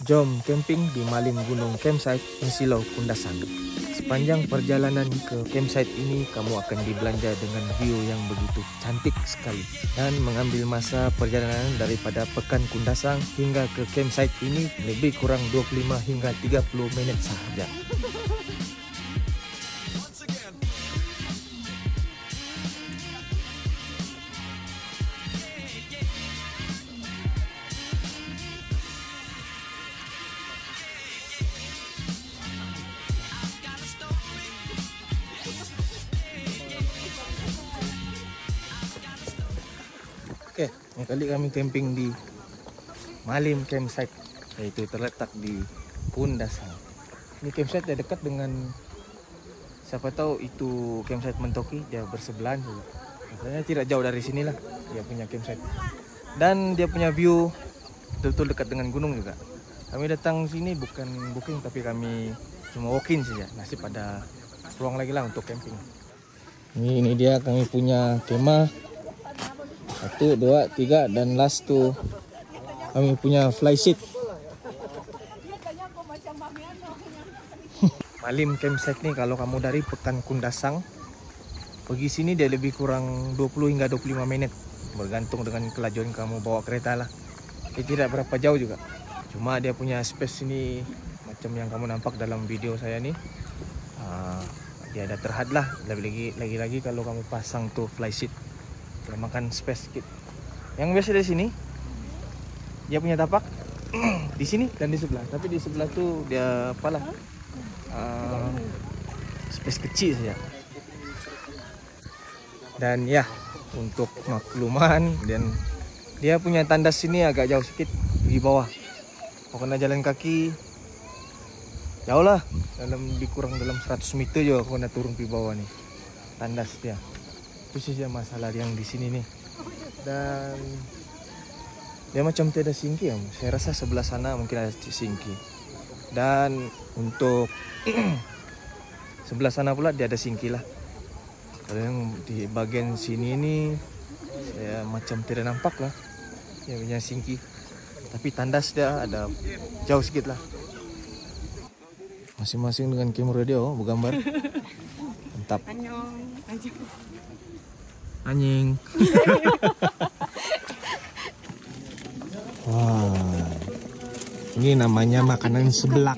Jom camping di Malim Gunung Campsite, Insilau, Kundasang. Sepanjang perjalanan ke campsite ini, kamu akan dibelanja dengan view yang begitu cantik sekali. Dan mengambil masa perjalanan daripada Pekan Kundasang hingga ke campsite ini lebih kurang 25 hingga 30 minit sahaja. Oke, ini kali kami camping di Malim Campsite, yaitu terletak di Kundasang. Ini campsite dia dekat dengan, siapa tahu itu campsite Mentoki, dia bersebelahan juga. Maksudnya tidak jauh dari sinilah dia punya campsite. Dan dia punya view betul-betul dekat dengan gunung juga. Kami datang sini bukan booking, tapi kami cuma walk-in saja. Nasib ada ruang lagi lah untuk camping. Ini dia kami punya kemah. 1, 2, 3 dan last tu kami punya fly seat. Malim Campsite ni kalau kamu dari Pekan Kundasang pergi sini dia lebih kurang 20 hingga 25 minit, bergantung dengan kelajuan kamu bawa kereta lah. Dia tidak berapa jauh juga. Cuma dia punya space ini macam yang kamu nampak dalam video saya ni. Dia ada terhad lah. Lagi-lagi kalau kamu pasang tu fly seat, dia makan space sedikit. Yang biasa dari sini dia punya tapak di sini dan di sebelah. Tapi di sebelah tu dia apalah space kecil saja. Dan ya, untuk makluman, dan dia punya tandas sini agak jauh sedikit di bawah. Kau kena jalan kaki jauh lah, lebih kurang dalam 100 meter juga kau kena turun di bawah ni tandas dia. Itu saja masalah yang di sini nih. Dan dia macam tiada singki ya. Saya rasa sebelah sana mungkin ada singki. Dan untuk sebelah sana pula dia ada singki lah. Kalau yang di bagian sini ini saya macam tidak nampak lah dia punya singki. Tapi tandas dia ada jauh sedikit lah. Masing-masing dengan kamera dia bergambar. Mantap. Anjing. Wah, ini namanya makanan seblak.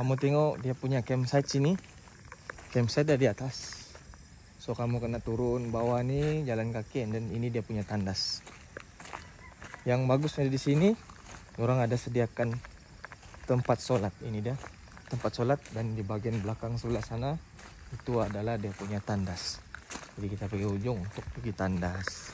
kamu tengok dia punya campsite sini. Campsite ada di atas. So kamu kena turun bawah nih jalan kaki, dan ini dia punya tandas. Yang bagusnya di sini, orang ada sediakan tempat sholat. Ini dia tempat sholat, dan di bagian belakang sebelah sana itu adalah dia punya tandas. Jadi kita pergi ujung untuk pergi tandas.